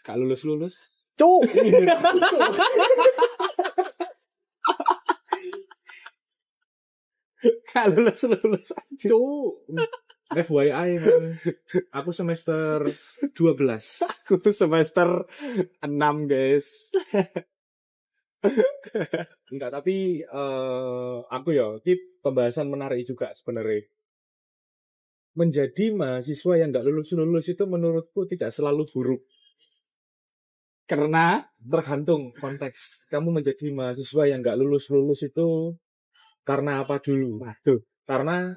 Gak lulus-lulus. Cuk. Gak lulus-lulus. Cuk. FYI, man. Aku semester 12. Aku semester 6, guys. Enggak, tapi aku ya, ini pembahasan menarik juga sebenarnya. Menjadi mahasiswa yang nggak lulus-lulus itu menurutku tidak selalu buruk. Karena Tergantung konteks. Kamu menjadi mahasiswa yang nggak lulus-lulus itu karena apa dulu? waduh, Karena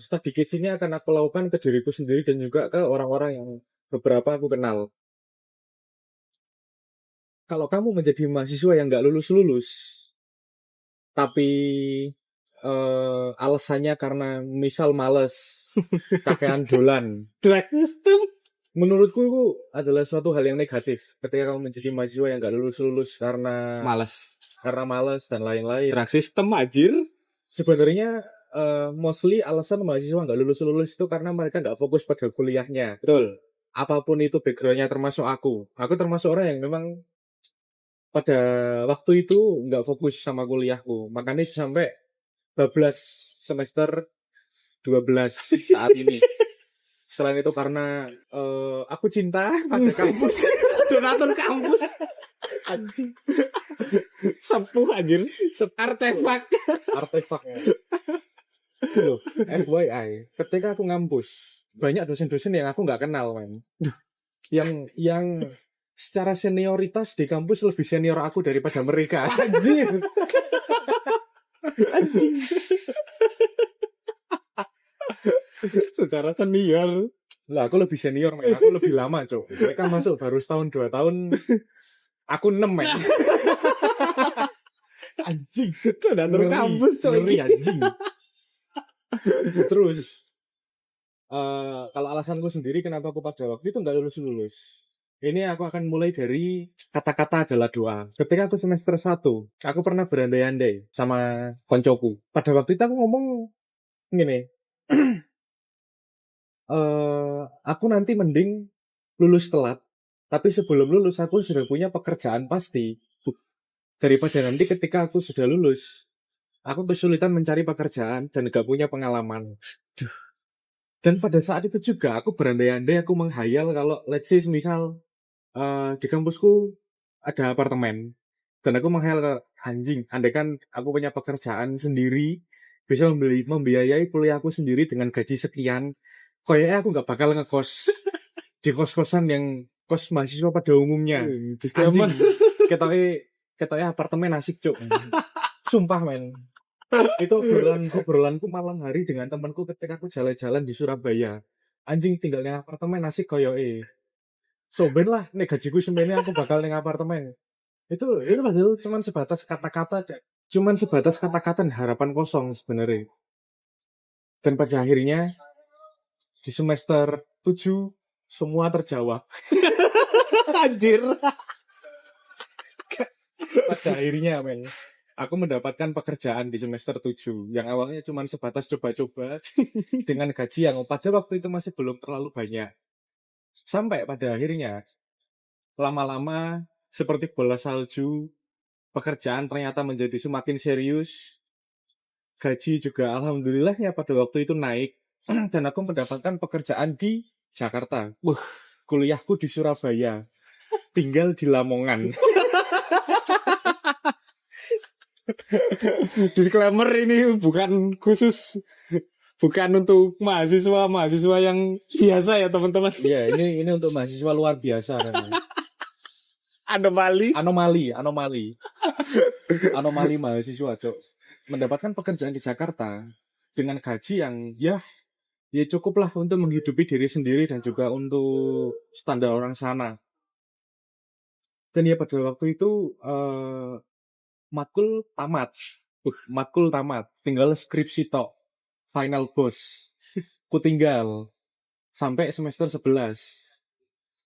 studi case ini akan aku lakukan ke diriku sendiri dan juga ke orang-orang yang beberapa aku kenal. Kalau kamu menjadi mahasiswa yang nggak lulus-lulus, tapi alasannya karena misal males, kakean dolan, drag system. menurutku itu adalah suatu hal yang negatif ketika kamu menjadi mahasiswa yang nggak lulus-lulus karena Males. malas dan lain-lain. Drag system anjir. Sebenarnya mostly alasan mahasiswa nggak lulus-lulus itu karena mereka nggak fokus pada kuliahnya. Betul. Apapun itu backgroundnya, termasuk aku. Aku termasuk orang yang memang pada waktu itu nggak fokus sama kuliahku. Makanya sampai bablas semester 12 saat ini. Selain itu karena aku cinta pada kampus. Donatur kampus. Anjing. Sepuh anjir. Artefak. Artefaknya. Loh, FYI, ketika aku ngampus, banyak dosen-dosen yang aku nggak kenal, man. Yang secara senioritas di kampus lebih senior aku daripada mereka. Anjir. Anjing. Secara senior. Lah, aku lebih senior, man. Aku lebih lama, Cok. Mereka masuk baru setahun, 2 tahun. Aku 6, man. Anjing. Donatur kampus coy. Ngeri, anjing. Terus, kalau alasanku sendiri kenapa aku pada waktu itu nggak lulus-lulus. Ini aku akan mulai dari kata-kata adalah doa. Ketika aku semester 1, aku pernah berandai-andai sama koncoku. Pada waktu itu aku ngomong gini, aku nanti mending lulus telat, tapi sebelum lulus aku sudah punya pekerjaan pasti. Daripada nanti ketika aku sudah lulus, aku kesulitan mencari pekerjaan dan gak punya pengalaman. Dan pada saat itu juga aku berandai-andai, aku menghayal kalau let's say misal di kampusku ada apartemen. Dan aku menghayal ke anjing, andai kan aku punya pekerjaan sendiri, bisa membiayai kuliahku sendiri dengan gaji sekian, kayaknya aku nggak bakal ngekos di kos-kosan yang kos mahasiswa pada umumnya. Disclaimer. Ketoknya apartemen asik, Cuk. Sumpah, men. Itu obrolanku malam hari dengan temanku ketika aku jalan-jalan di Surabaya. Anjing, tinggal di apartemen asik koyoke. Soben lah, nek gajiku semene aku bakal ning apartemen. Itu padahal cuman sebatas kata-kata dan harapan kosong sebenarnya. Dan pada akhirnya di semester 7 semua terjawab. Anjir. Pada akhirnya, men, aku mendapatkan pekerjaan di semester 7 yang awalnya cuma sebatas coba-coba dengan gaji yang pada waktu itu masih belum terlalu banyak. Sampai pada akhirnya lama-lama seperti bola salju, pekerjaan ternyata menjadi semakin serius, gaji juga alhamdulillahnya pada waktu itu naik, dan aku mendapatkan pekerjaan di Jakarta. Kuliahku di Surabaya, tinggal di Lamongan. Disclaimer, ini bukan untuk mahasiswa yang biasa ya teman-teman. Iya, ini untuk mahasiswa luar biasa kan. Anomali mahasiswa, Cok. Mendapatkan pekerjaan di Jakarta dengan gaji yang ya cukuplah untuk menghidupi diri sendiri dan juga untuk standar orang sana. Dan ya pada waktu itu matkul tamat, tinggal skripsi tok, final boss. Ku tinggal sampai semester 11.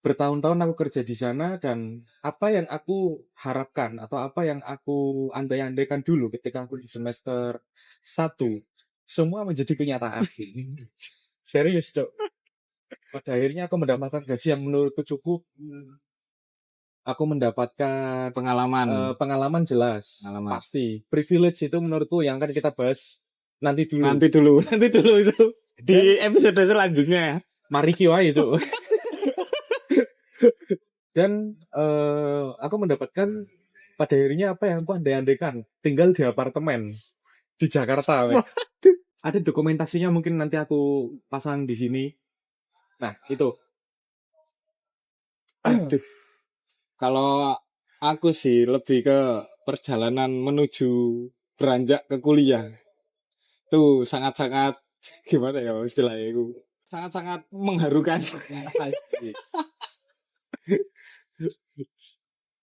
Bertahun-tahun aku kerja di sana, dan apa yang aku harapkan atau apa yang aku andai-andaikan dulu ketika aku di semester 1 semua menjadi kenyataan. Serius, Cok. Pada akhirnya aku mendapatkan gaji yang menurutku cukup aku mendapatkan Pengalaman. pengalaman jelas, Pengalaman. pasti. Privilege itu menurutku yang akan kita bahas nanti dulu. Nanti dulu itu. Di episode selanjutnya. Mari kiwai itu. Dan aku mendapatkan pada akhirnya apa yang aku andai-andaikan, tinggal di apartemen di Jakarta. Wah, Ada dokumentasinya, mungkin nanti aku pasang di sini. Nah, itu. aduh. Kalau aku sih lebih ke perjalanan menuju beranjak ke kuliah. Tuh sangat-sangat gimana ya istilahnya itu. Sangat-sangat mengharukan.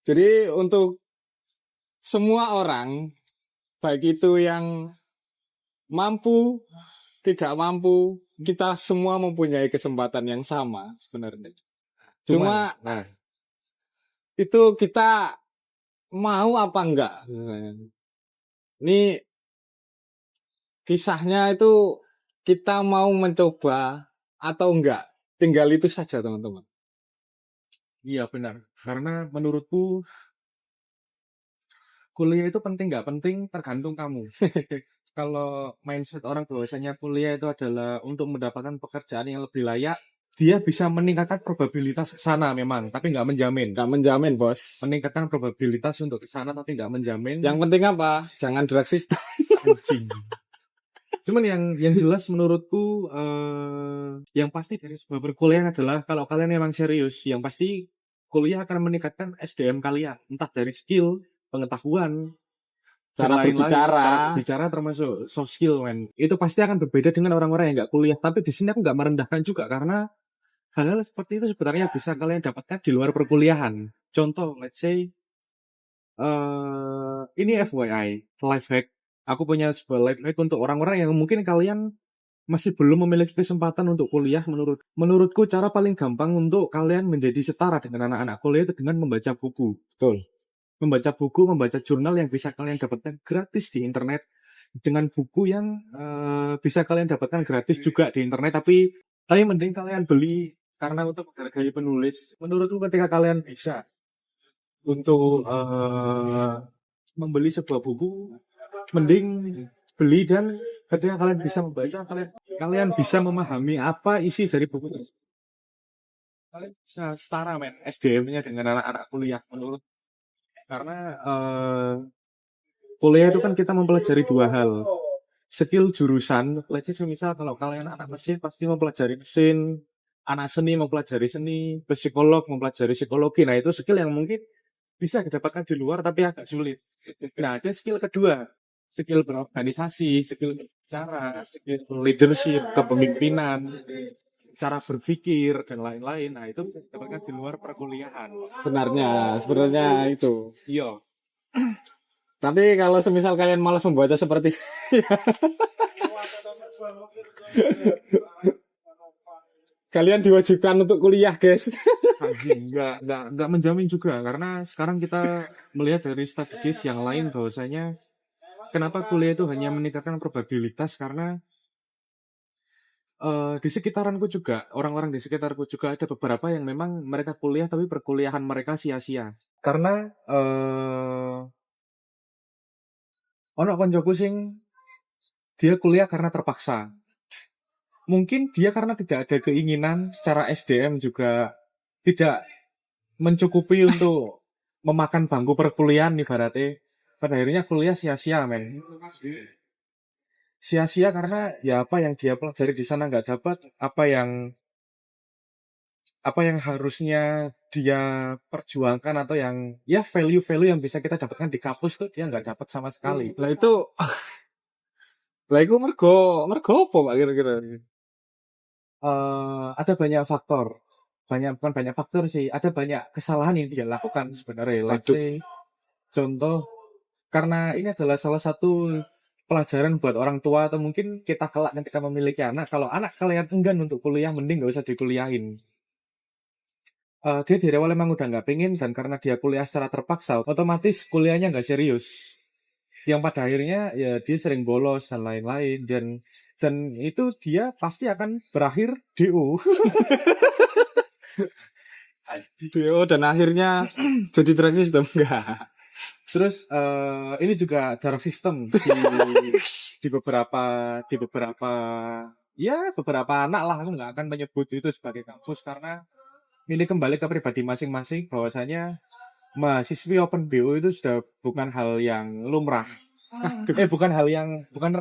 Jadi untuk semua orang, baik itu yang mampu, tidak mampu, kita semua mempunyai kesempatan yang sama sebenarnya. Cuma nah, itu kita mau apa enggak? Ini kisahnya itu kita mau mencoba atau enggak? Tinggal itu saja teman-teman. iya benar. Karena menurutku kuliah itu penting nggak penting tergantung kamu. Kalau mindset orang bahwasanya kuliah itu adalah untuk mendapatkan pekerjaan yang lebih layak, dia bisa meningkatkan probabilitas ke sana memang, tapi nggak menjamin. Enggak menjamin bos. Meningkatkan probabilitas untuk ke sana, tapi nggak menjamin. Yang penting apa? Jangan drug system. Anjing. Cuman yang jelas menurutku, yang pasti dari sebuah perkuliahan adalah kalau kalian memang serius, yang pasti kuliah akan meningkatkan SDM kalian, entah dari skill, pengetahuan, dan Cara lain-lain. berbicara. Cara berbicara termasuk soft skill, men. Itu pasti akan berbeda dengan orang-orang yang nggak kuliah. Tapi di sini aku nggak merendahkan juga, karena hal-hal seperti itu sebenarnya bisa kalian dapatkan di luar perkuliahan. Contoh, let's say, ini FYI, life hack. Aku punya sebuah life hack untuk orang-orang yang mungkin kalian masih belum memiliki kesempatan untuk kuliah. Menurutku cara paling gampang untuk kalian menjadi setara dengan anak-anak kuliah itu dengan membaca buku. Betul. Membaca buku, membaca jurnal yang bisa kalian dapatkan gratis di internet, dengan buku yang bisa kalian dapatkan gratis juga di internet, tapi mending kalian beli, karena untuk menghargai penulis. Menurutku ketika kalian bisa untuk membeli sebuah buku, mending beli, dan ketika kalian bisa membaca, kalian bisa memahami apa isi dari buku tersebut. Kalian bisa setara, men, SDM-nya dengan anak-anak kuliah menurut. Karena kuliah itu kan kita mempelajari dua hal. Skill jurusan, let's say misal kalau kalian anak mesin pasti mempelajari mesin, anak seni mempelajari seni, psikolog mempelajari psikologi. Nah, itu skill yang mungkin bisa didapatkan di luar tapi agak sulit. Nah, ada skill kedua, skill berorganisasi, skill berbicara, skill leadership, kepemimpinan, cara berpikir, dan lain-lain. Nah, itu bisa didapatkan di luar perkuliahan. Sebenarnya itu. Iya. Tapi kalau semisal kalian malas membaca seperti kalian diwajibkan untuk kuliah, guys. Anjing, nggak menjamin juga, karena sekarang kita melihat dari statistik yang lain bahwasanya kenapa kuliah itu hanya meningkatkan probabilitas, karena di sekitaranku juga, orang-orang di sekitarku juga ada beberapa yang memang mereka kuliah tapi perkuliahan mereka sia-sia. Karena ono koncoku sing dia kuliah karena terpaksa. Mungkin dia karena tidak ada keinginan, secara SDM juga tidak mencukupi untuk memakan bangku perkuliahan ibaratnya. Pada akhirnya kuliah sia-sia, men. Sia-sia karena ya apa yang dia pelajari di sana nggak dapat, apa yang harusnya dia perjuangkan, atau yang ya value-value yang bisa kita dapatkan di kampus tuh dia nggak dapat sama sekali. Lah itu mergo apa Pak kira-kira? Ada banyak faktor. Bukan banyak faktor sih, ada banyak kesalahan yang dia lakukan sebenarnya. Let's say, contoh, karena ini adalah salah satu pelajaran buat orang tua, atau mungkin kita kelak ketika memiliki anak. Kalau anak kalian enggan untuk kuliah, mending gak usah dikuliahin. Dia dari awal emang udah nggak pengen, dan karena dia kuliah secara terpaksa, otomatis kuliahnya nggak serius. Yang pada akhirnya ya dia sering bolos dan lain-lain, dan itu dia pasti akan berakhir DO. Dan akhirnya jadi drag system enggak. Terus ini juga dark system di beberapa beberapa anak lah, aku nggak akan menyebut itu sebagai kampus karena ini kembali ke pribadi masing-masing bahwasanya mahasiswi open BO itu sudah bukan hal yang lumrah. Bukan rahasia Bukan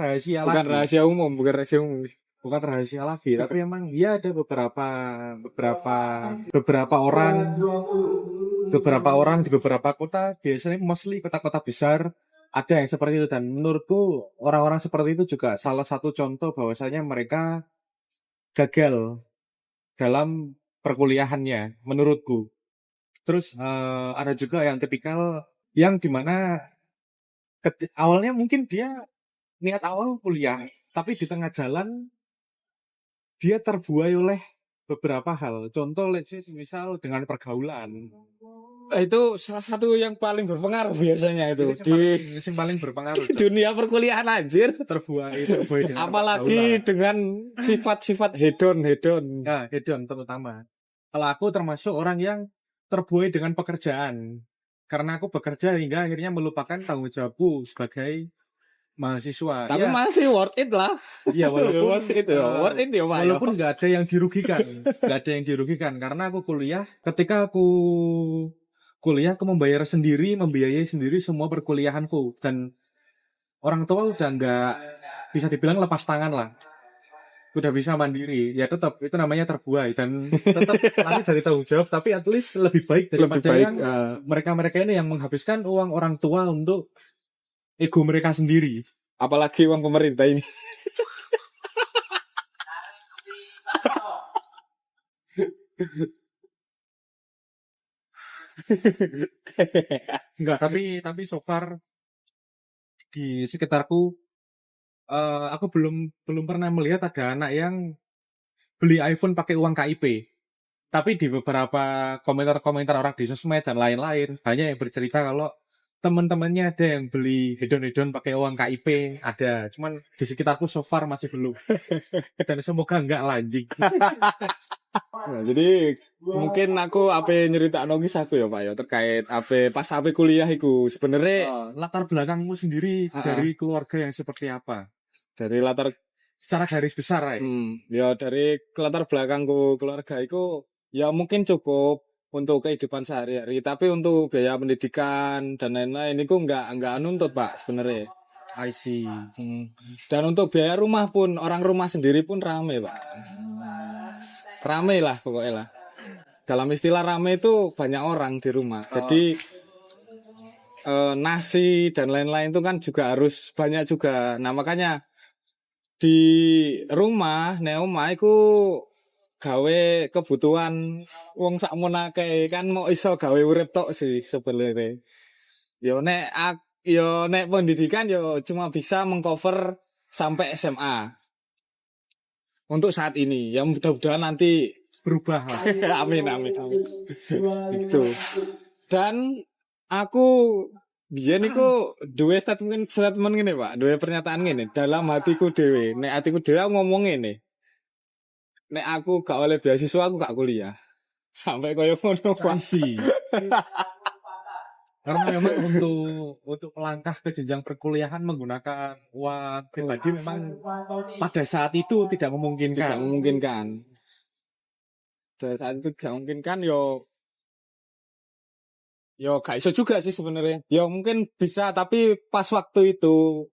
lagi. rahasia umum, bukan rahasia umum. Bukan rahasia lagi, tapi emang ya ada beberapa orang di beberapa kota, biasanya mostly kota-kota besar ada yang seperti itu, dan menurutku orang-orang seperti itu juga salah satu contoh bahwasanya mereka gagal dalam perkuliahannya menurutku. Terus ada juga yang tipikal yang dimana awalnya mungkin dia niat awal kuliah, tapi di tengah jalan dia terbuai oleh beberapa hal. Contoh, let's say, misal dengan pergaulan. Itu salah satu yang paling berpengaruh biasanya itu Yang paling berpengaruh. Dunia perkuliahan anjir. Terbuai dengan apalagi pergaulan. Dengan sifat-sifat hedon. Nah, hedon terutama. Kalau aku termasuk orang yang terbuai dengan pekerjaan. Karena aku bekerja hingga akhirnya melupakan tanggung jawabku sebagai mahasiswa. Tapi ya, masih worth it lah. Iya, walaupun worth it ya, Pak. Walaupun nggak ada yang dirugikan, karena aku kuliah. Ketika aku kuliah, aku membiayai sendiri semua perkuliahanku, dan orang tua udah nggak bisa dibilang lepas tangan lah, udah bisa mandiri. Ya tetap itu namanya terbuai dan tetap lari dari tanggung jawab, tapi at least lebih baik daripada yang mereka ini yang menghabiskan uang orang tua untuk ego mereka sendiri. Apalagi uang pemerintah ini. Enggak, tapi so far di sekitarku aku belum pernah melihat ada anak yang beli iPhone pakai uang KIP. Tapi di beberapa komentar-komentar orang di sosmed dan lain-lain banyak yang bercerita kalau teman-temannya ada yang beli hedon-hedon pakai uang KIP, ada. Cuman di sekitarku so far masih belum. Dan semoga enggak lanjut. Nah, jadi mungkin aku nyeritakno kisahku ya Pak ya terkait pas kuliah iku sebenarnya latar belakangmu sendiri dari keluarga yang seperti apa? Dari latar secara garis besar ya dari latar belakangku keluarga iku ya mungkin cukup untuk kehidupan sehari-hari, tapi untuk biaya pendidikan dan lain-lain itu enggak nuntut Pak sebenarnya. I see. Dan untuk biaya rumah pun orang rumah sendiri pun rame Pak. Rame lah pokoknya lah. Dalam istilah rame itu banyak orang di rumah. Jadi nasi dan lain-lain itu kan juga harus banyak juga. Nah makanya di rumah neoma iku gawe kebutuhan wong sakmonake kan mau iso gawe urip tok sih sebenarnya. Yo nek pendidikan yo cuma bisa mengcover sampai SMA. Untuk saat ini, ya mudah-mudahan nanti berubah lah. Amin. Gitu. Dan aku biyen niku duwe statement ngene, Pak. Duwe pernyataan ngene, dalam hatiku dhewe. Nek hatiku dhewe aku ngomong ngene. Nek aku gak oleh beasiswa aku gak kuliah. Sampai koyo ngono pasti. Karena memang untuk melangkah ke jenjang perkuliahan menggunakan uang pribadi memang pada saat itu tidak memungkinkan. Pada saat itu tidak memungkinkan yo gak iso juga sih sebenarnya. Yo mungkin bisa tapi pas waktu itu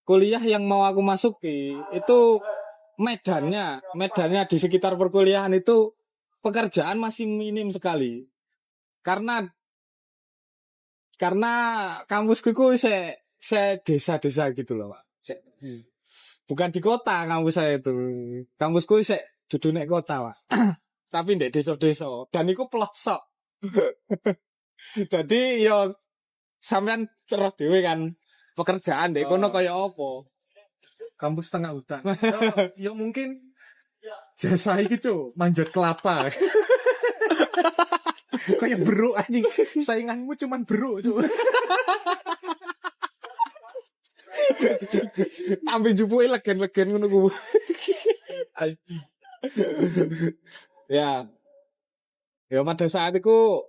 kuliah yang mau aku masuki itu medannya di sekitar perkuliahan itu pekerjaan masih minim sekali. Karena kampusku itu se desa-desa gitu loh, Pak. Bukan di kota kampus saya itu. Kampusku dudu nek kota, Pak. Tapi ndek desa-desa dan iku pelosok. Jadi yo sampean cerah dhewe kan pekerjaan ndek kono kaya apa? Kampus tengah hutan. Ya mungkin jasa iki Cuk, manjat kelapa. Kayak beruk anjing. Sainganmu cuman beruk Cuk. Ambil jupuke legen-legen ngono ku. Ya. Ya pada saat itu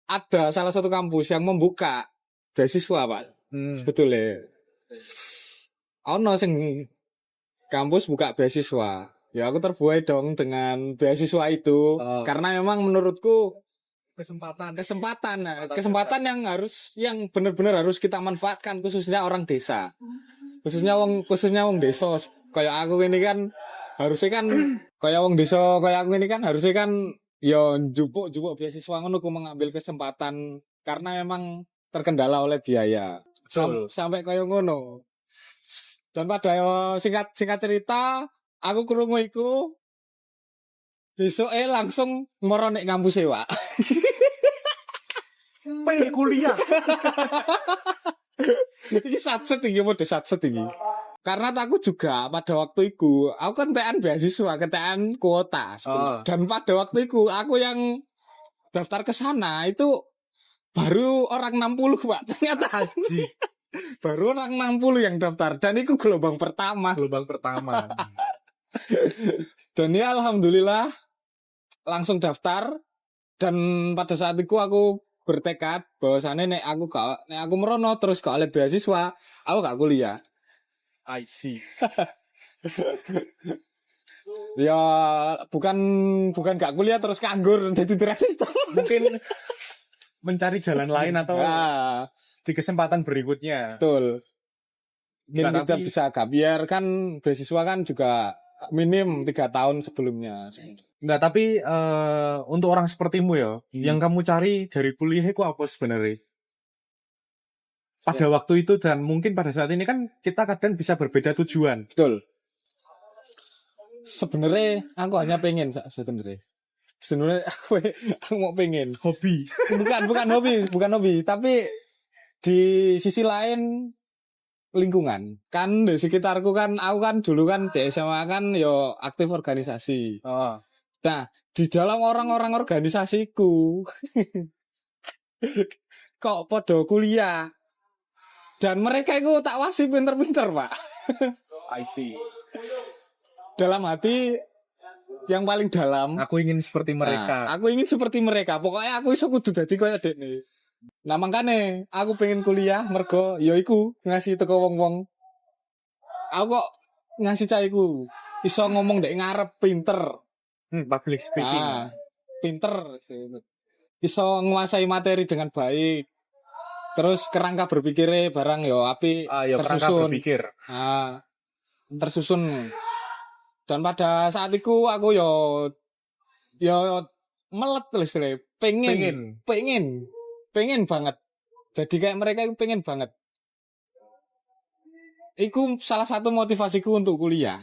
ada salah satu kampus yang membuka beasiswa, Pak. Sebetulnya. Ono sing kampus buka beasiswa. Ya aku terbuai dong dengan beasiswa itu karena memang menurutku kesempatan yang benar-benar harus kita manfaatkan, khususnya orang desa. Khususnya wong desa kayak aku ini kan harusnya kan kayak wong desa kayak aku ini kan harusnya kan ya jupuk beasiswa ngono ku mengambil kesempatan karena memang terkendala oleh biaya. Sampai kayak ngono. Dan pada singkat cerita, aku krungu iku besok langsung moro nek kampus Pak. Pengen kuliah. Iki satset iki mode satset iki. Karena aku juga pada waktu itu aku kan TN beasiswa, ketean kuota. Dan pada waktu itu aku yang daftar ke sana itu baru orang 60, Pak. Ternyata haji. Baru orang 60 yang daftar dan itu gelombang pertama. Dan ya alhamdulillah langsung daftar dan pada saat itu aku bertekad bahwasannya nek aku merono terus gak oleh beasiswa, aku gak kuliah. I see. Ya bukan gak kuliah terus nganggur jadi asisten. Mungkin mencari jalan lain atau di kesempatan berikutnya. Betul. Mungkin kita bisa biar kan beasiswa kan juga minim 3 tahun sebelumnya. Enggak, tapi untuk orang sepertimu ya, yang kamu cari dari kuliah itu apa sebenarnya? Pada waktu itu dan mungkin pada saat ini kan kita kadang bisa berbeda tujuan. Betul. Sebenarnya aku hanya pengen sebenarnya aku mau pengen hobi. bukan hobi, tapi di sisi lain lingkungan. Kan di sekitarku kan aku kan dulu kan di SMA kan yo aktif organisasi. Nah, di dalam orang-orang organisasiku kok podo kuliah. Dan mereka itu tak wasi pinter-pinter, Pak. I see. Dalam hati yang paling dalam, aku ingin seperti mereka. Aku ingin seperti mereka. Pokoknya aku iso kudu dadi koyo dekne. Nah, makane aku pengen kuliah mergo ya iku ngasih teko wong-wong. Aku kok ngasih caiku iso ngomong dek ngarep pinter. Public speaking. Pinter sih. Iso nguasai materi dengan baik. Terus kerangka berpikirnya barang yo api tersusun. Tersusun. Dan pada saat itu aku yo melet istilahnya, pengen banget. Jadi kayak mereka itu pengen banget. Iku salah satu motivasiku untuk kuliah.